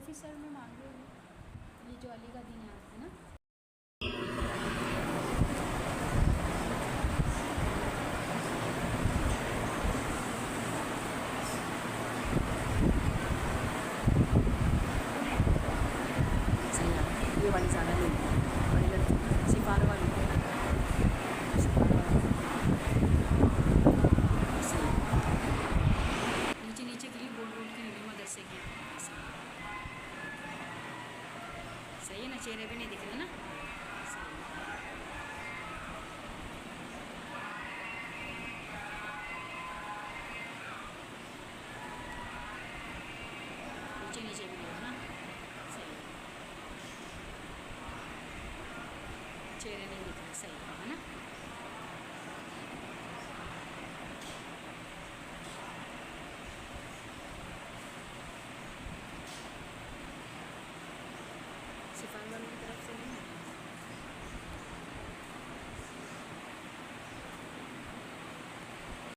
Officer में मांग रही हूँ, ये जो अली का दिन है ना। सही है, ये वाली ज़्यादा नहीं बड़ी लगती है, सितारों वाली सितारों वाली सही है। नीचे नीचे की बोल बोल की मदद से की सही है ना, चेहरे भी नहीं दिख रहे ना। सही है। नीचे नीचे भी देखो ना, सही है, चेहरे नहीं दिख रहे, सही है ना।